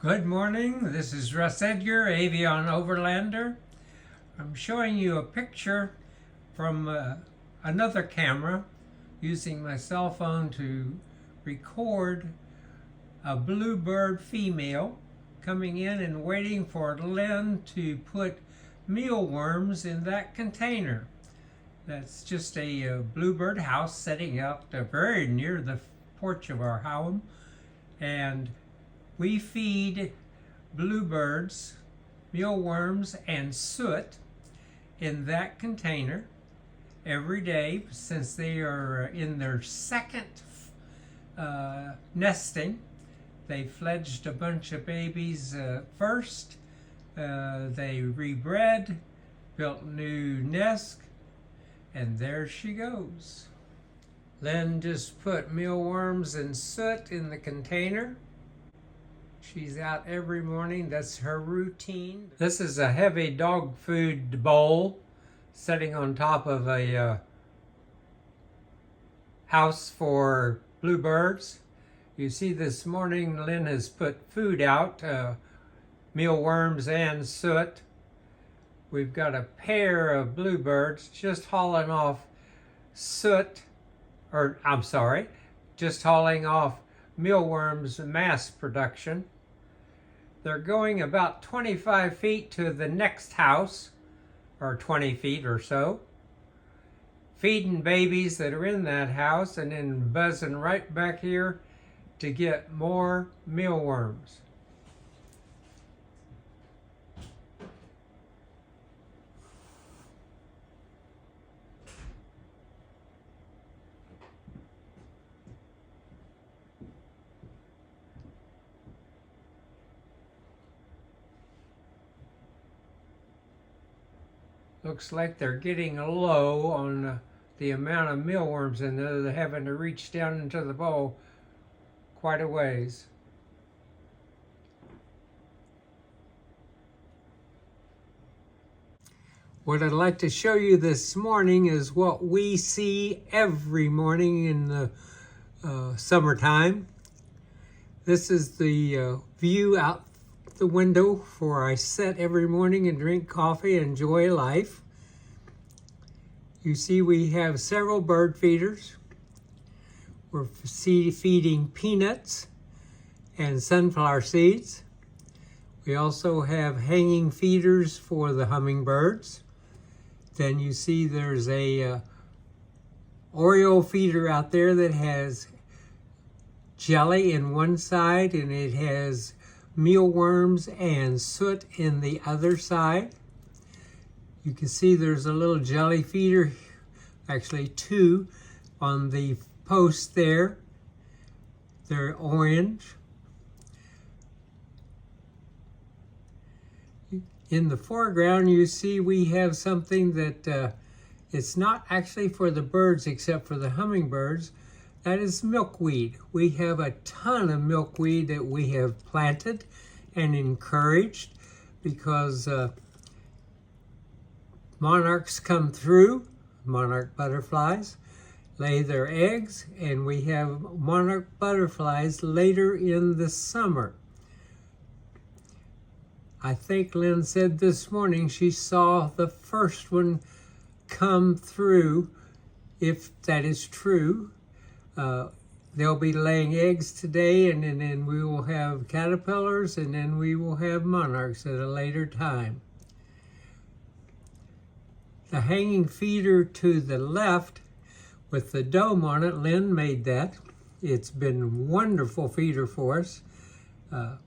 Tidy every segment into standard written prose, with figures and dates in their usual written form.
Good morning, this is Russ Edgar, Avion Overlander. I'm showing you a picture from another camera using my cell phone to record a bluebird female coming in and waiting for Lynn to put mealworms in that container. That's just a bluebird house setting out very near the porch of our home, and we feed bluebirds mealworms and soot in that container every day since they are in their second nesting. They fledged a bunch of babies first. They rebred, built new nest, and there she goes. Lynn just put mealworms and soot in the container. She's out every morning. That's her routine. This is a heavy dog food bowl sitting on top of a house for bluebirds. You see, this morning Lynn has put food out, mealworms and soot. We've got a pair of bluebirds just hauling off just hauling off mealworms mass production. They're going about 25 feet to the next house, or 20 feet or so, feeding babies that are in that house and then buzzing right back here to get more mealworms. Looks like they're getting low on the amount of mealworms in there. They're having to reach down into the bowl quite a ways. What I'd like to show you this morning is what we see every morning in the summertime. This is the view out the window where I sit every morning and drink coffee and enjoy life. You see, we have several bird feeders. We're feeding peanuts and sunflower seeds. We also have hanging feeders for the hummingbirds. Then you see there's a Oreo feeder out there that has jelly in one side and it has mealworms and soot in the other side. You can see there's a little jelly feeder, actually two, on the post there. They're orange. In the foreground, you see we have something that it's not actually for the birds except for the hummingbirds. That is milkweed. We have a ton of milkweed that we have planted and encouraged because monarchs come through, monarch butterflies, lay their eggs, and we have monarch butterflies later in the summer. I think Lynn said this morning she saw the first one come through. If that is true, they'll be laying eggs today, and then we will have caterpillars, and then we will have monarchs at a later time. The hanging feeder to the left with the dome on it, Lynn made that. It's been a wonderful feeder for us. The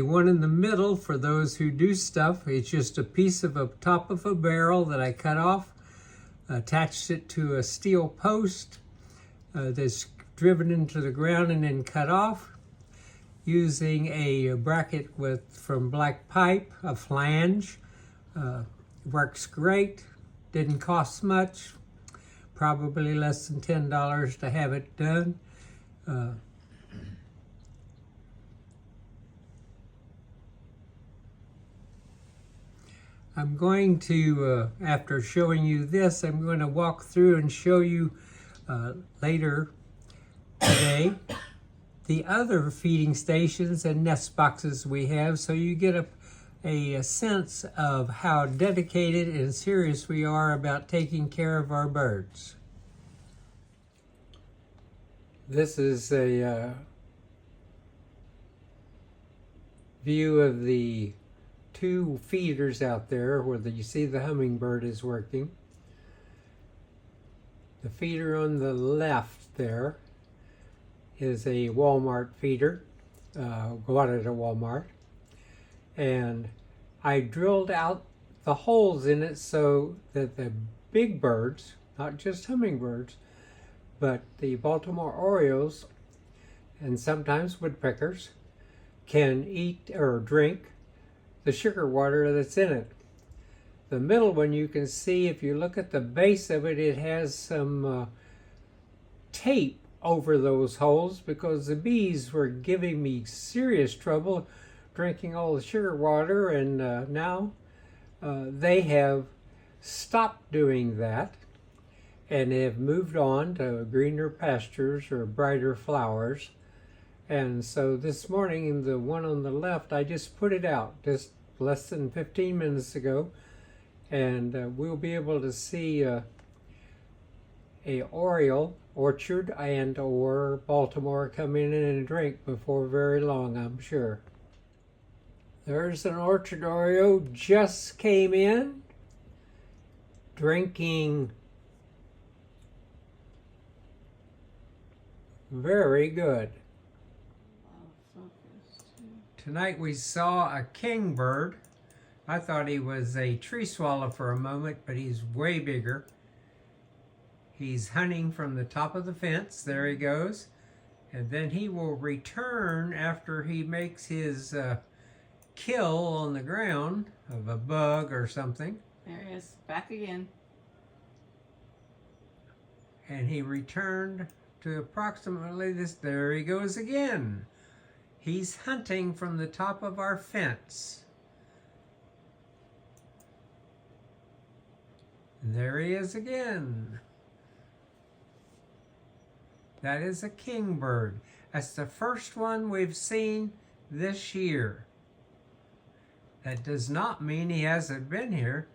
one in the middle, for those who do stuff, it's just a piece of a top of a barrel that I cut off, attached it to a steel post that's driven into the ground and then cut off using a bracket from black pipe, a flange. Works great, didn't cost much, probably less than $10 to have it done. I'm going to, after showing you this, I'm going to walk through and show you later today the other feeding stations and nest boxes we have, so you get a sense of how dedicated and serious we are about taking care of our birds. This is a view of the 2 feeders out there where you see the hummingbird is working. The feeder on the left there is a Walmart feeder, got it at Walmart, and I drilled out the holes in it so that the big birds, not just hummingbirds, but the Baltimore Orioles and sometimes woodpeckers can eat or drink the sugar water that's in it. The middle one, you can see, if you look at the base of it, it has some tape over those holes because the bees were giving me serious trouble drinking all the sugar water, and now they have stopped doing that and have moved on to greener pastures or brighter flowers. And so this morning, the one on the left, I just put it out just less than 15 minutes ago, and we'll be able to see a Oriole orchard and or Baltimore come in and drink before very long, I'm sure. There's an orchard Oriole just came in, drinking very good. Tonight we saw a kingbird. I thought he was a tree swallow for a moment, but he's way bigger. He's hunting from the top of the fence. There he goes. And then he will return after he makes his kill on the ground of a bug or something. There he is, back again. And he returned to approximately this. There he goes again. He's hunting from the top of our fence. And there he is again. That is a kingbird. That's the first one we've seen this year. That does not mean he hasn't been here.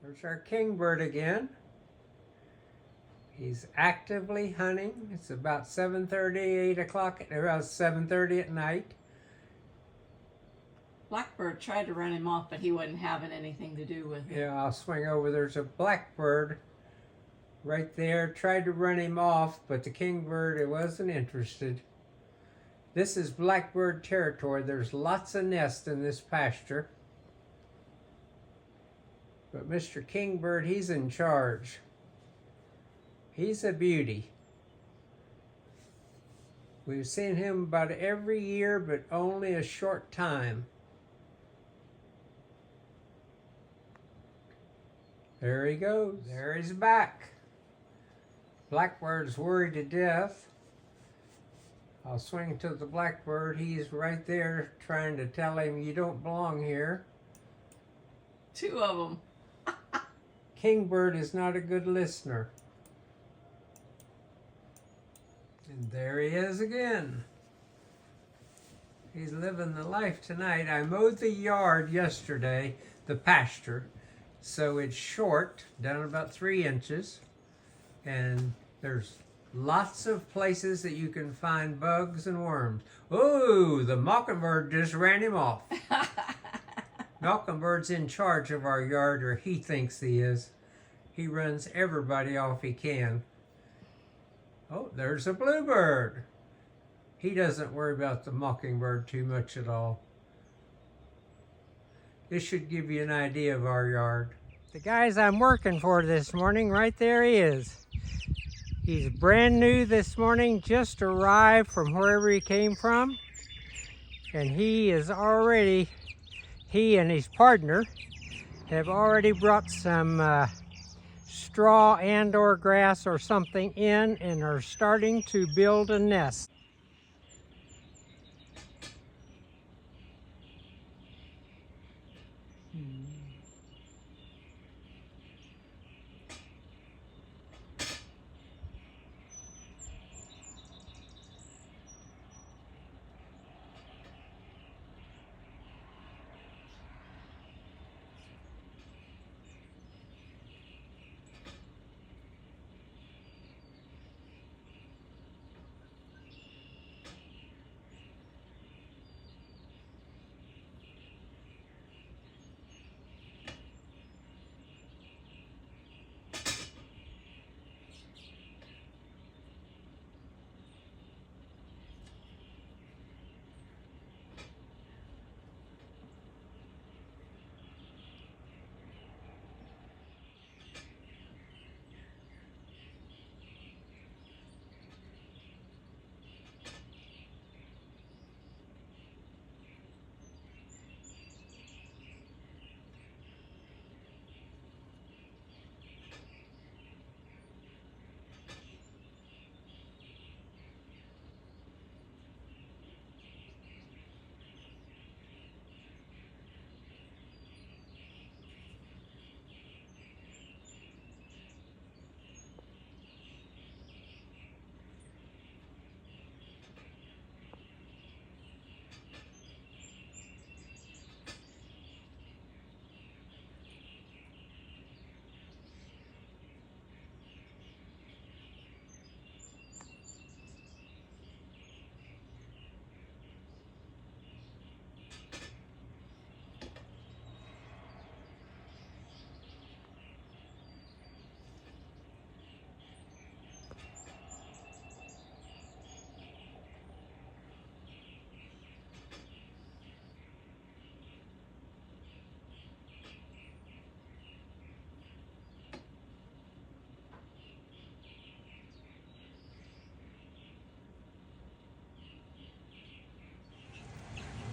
There's our kingbird again. He's actively hunting. It's about 7:30, 8 o'clock, around 7:30 at night. Blackbird tried to run him off, but he wasn't having anything to do with it. Yeah, I'll swing over. There's a blackbird right there. Tried to run him off, but the kingbird, it wasn't interested. This is blackbird territory. There's lots of nests in this pasture. But Mr. Kingbird, he's in charge. He's a beauty. We've seen him about every year, but only a short time. There he goes. There he's back. Blackbird's worried to death. I'll swing to the blackbird. He's right there trying to tell him, you don't belong here. 2 of them. Kingbird is not a good listener. And there he is again. He's living the life tonight. I mowed the yard yesterday, the pasture, so it's short, down about 3 inches, and there's lots of places that you can find bugs and worms. Oh, the mockingbird just ran him off. Mockingbird's in charge of our yard, or he thinks he is. He runs everybody off he can. Oh, there's a bluebird. He doesn't worry about the mockingbird too much at all. This should give you an idea of our yard. The guys I'm working for this morning, right there he is. He's brand new this morning, just arrived from wherever he came from. And he and his partner have already brought some straw and or grass or something in and are starting to build a nest.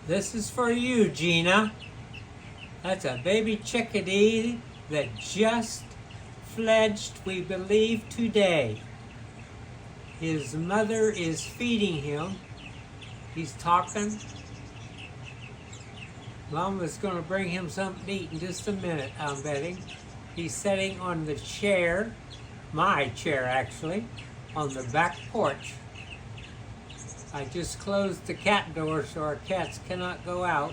This is for you, Gina. That's a baby chickadee that just fledged, we believe, today. His mother is feeding him. He's talking. Mom is going to bring him something to eat in just a minute, I'm betting. He's sitting on the chair, my chair actually, on the back porch. I just closed the cat door so our cats cannot go out,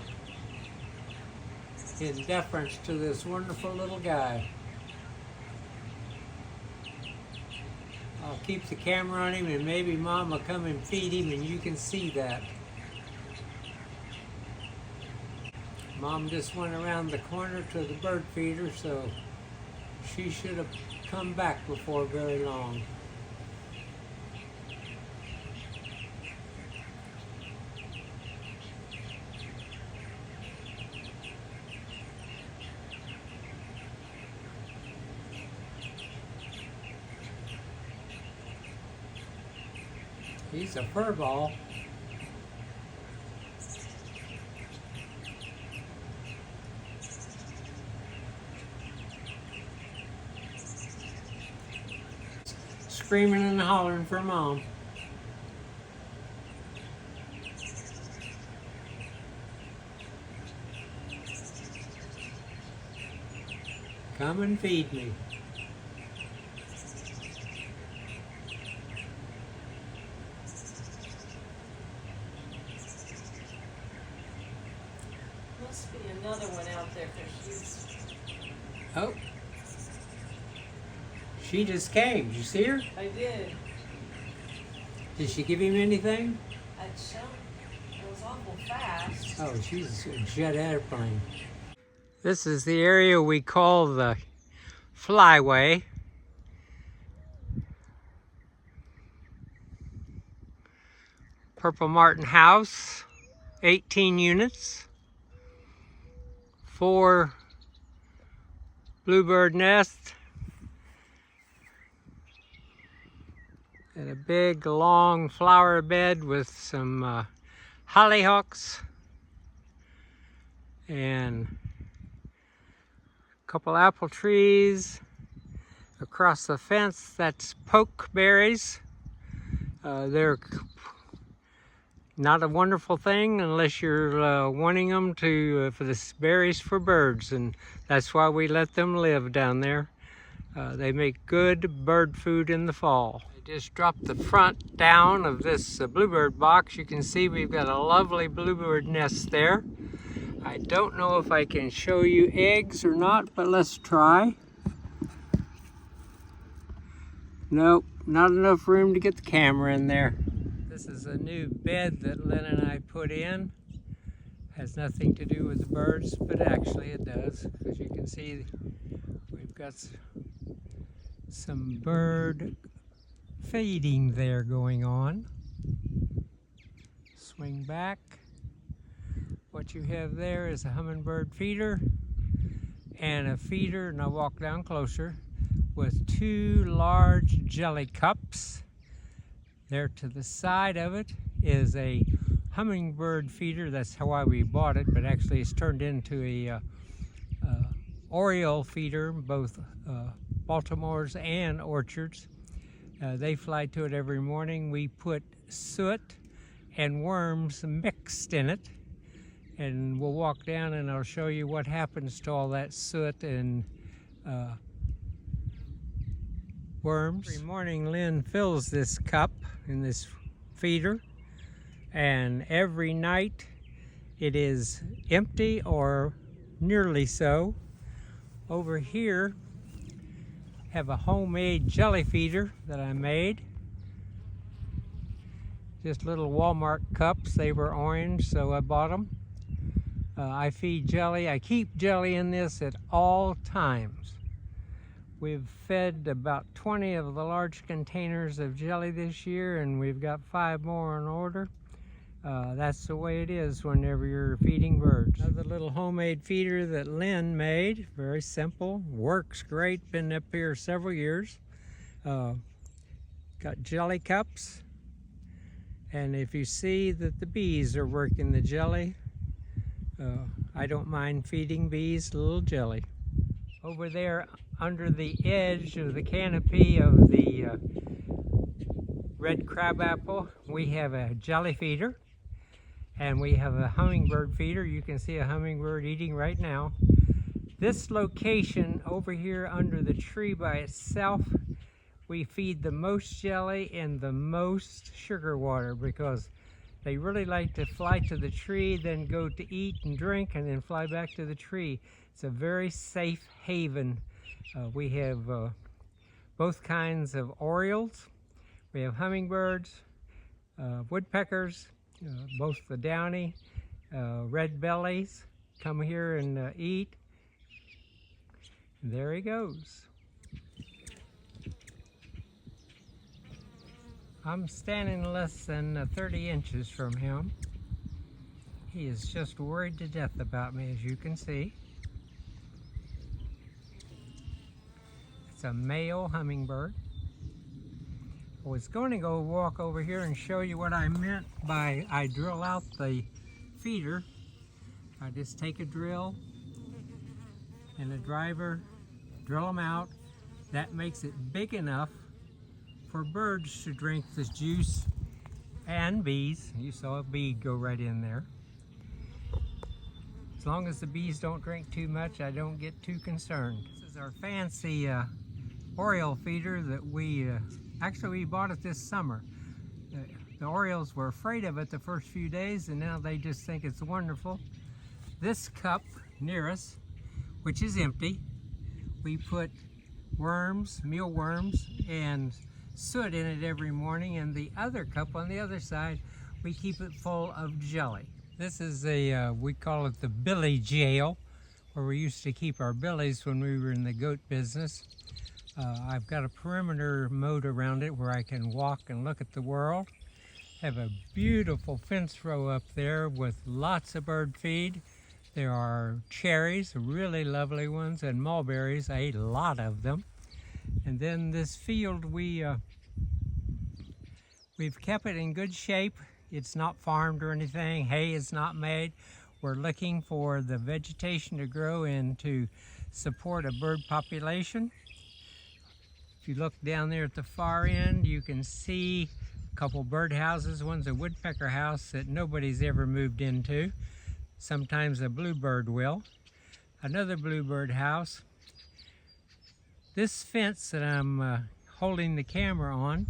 in deference to this wonderful little guy. I'll keep the camera on him and maybe Mom will come and feed him and you can see that. Mom just went around the corner to the bird feeder, so she should have come back before very long. He's a fur ball. Screaming and hollering for Mom. Come and feed me. Must be another one out there because she's. Oh. She just came. Did you see her? I did. Did she give him anything? I jumped. It was awful fast. Oh, she's a jet airplane. This is the area we call the flyway. Purple Martin house, 18 units. 4 bluebird nests. And a big long flower bed with some hollyhocks and a couple apple trees. Across the fence, that's pokeberries. They're not a wonderful thing unless you're wanting them to for the berries for birds, and that's why we let them live down there. They make good bird food in the fall. I just dropped the front down of this bluebird box. You can see we've got a lovely bluebird nest there. I don't know if I can show you eggs or not, but let's try. Nope, not enough room to get the camera in there. This is a new bed that Lynn and I put in. Has nothing to do with the birds, but actually it does, because you can see we've got some bird feeding there going on. Swing back. What you have there is a hummingbird feeder and a feeder, and I'll walk down closer, with 2 large jelly cups. There to the side of it is a hummingbird feeder. That's why we bought it, but actually it's turned into a Oriole feeder, both Baltimore's and Orchards. They fly to it every morning. We put soot and worms mixed in it, and we'll walk down and I'll show you what happens to all that soot and worms. Every morning Lynn fills this cup in this feeder, and every night it is empty or nearly so. Over here have a homemade jelly feeder that I made. Just little Walmart cups. They were orange, so I bought them. I feed jelly. I keep jelly in this at all times. We've fed about 20 of the large containers of jelly this year, and we've got 5 more on order. That's the way it is whenever you're feeding birds. Another little homemade feeder that Lynn made. Very simple, works great, been up here several years. Got jelly cups, and if you see that the bees are working the jelly, I don't mind feeding bees a little jelly. Over there under the edge of the canopy of the red crabapple, we have a jelly feeder, and we have a hummingbird feeder. You can see a hummingbird eating right now. This location over here under the tree by itself, we feed the most jelly and the most sugar water because they really like to fly to the tree, then go to eat and drink, and then fly back to the tree. It's a very safe haven. We have both kinds of orioles. We have hummingbirds, woodpeckers, both the downy, red bellies come here and eat. And there he goes. I'm standing less than 30 inches from him. He is just worried to death about me, as you can see. It's a male hummingbird. I was going to go walk over here and show you what I meant by I drill out the feeder. I just take a drill and a driver, drill them out. That makes it big enough for birds to drink this juice, and bees. You saw a bee go right in there. As long as the bees don't drink too much, I don't get too concerned. This is our fancy oriole feeder that we bought it this summer. The orioles were afraid of it the first few days, and now they just think it's wonderful. This cup near us, which is empty, we put worms, mealworms, and soot in it every morning, and the other cup on the other side, we keep it full of jelly. This is we call it the billy jail, where we used to keep our billies when we were in the goat business. I've got a perimeter moat around it where I can walk and look at the world. Have a beautiful fence row up there with lots of bird feed. There are cherries, really lovely ones, and mulberries. I ate a lot of them. And then this field, we've kept it in good shape. It's not farmed or anything. Hay is not made. We're looking for the vegetation to grow and to support a bird population. If you look down there at the far end, you can see a couple bird houses. One's a woodpecker house that nobody's ever moved into. Sometimes a bluebird will. Another bluebird house. This fence that I'm holding the camera on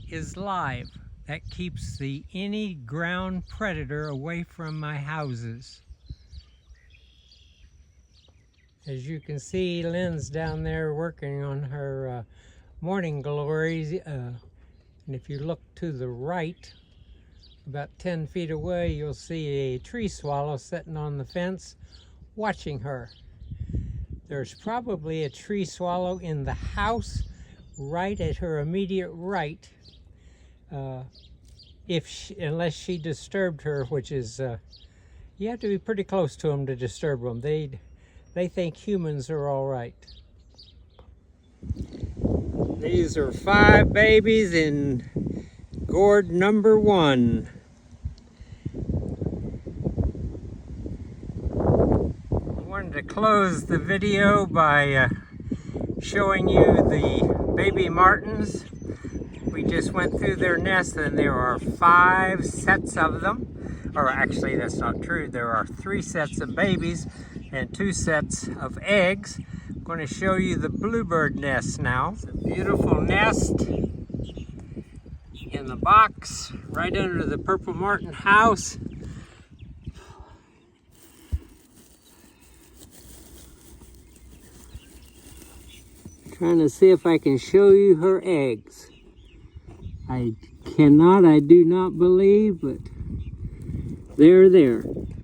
is live. That keeps any ground predator away from my houses. As you can see, Lynn's down there working on her morning glories. And if you look to the right, about 10 feet away, you'll see a tree swallow sitting on the fence watching her. There's probably a tree swallow in the house right at her immediate right, unless she disturbed her, which is, you have to be pretty close to them to disturb them. They think humans are all right. These are 5 babies in gourd number 1. I wanted to close the video by showing you the baby martins. We just went through their nest, and there are 5 sets of them. Or actually, that's not true. There are 3 sets of babies and 2 sets of eggs. I'm going to show you the bluebird nest now. It's a beautiful nest in the box right under the purple martin house. Trying to see if I can show you her eggs. I do not believe, but they're there.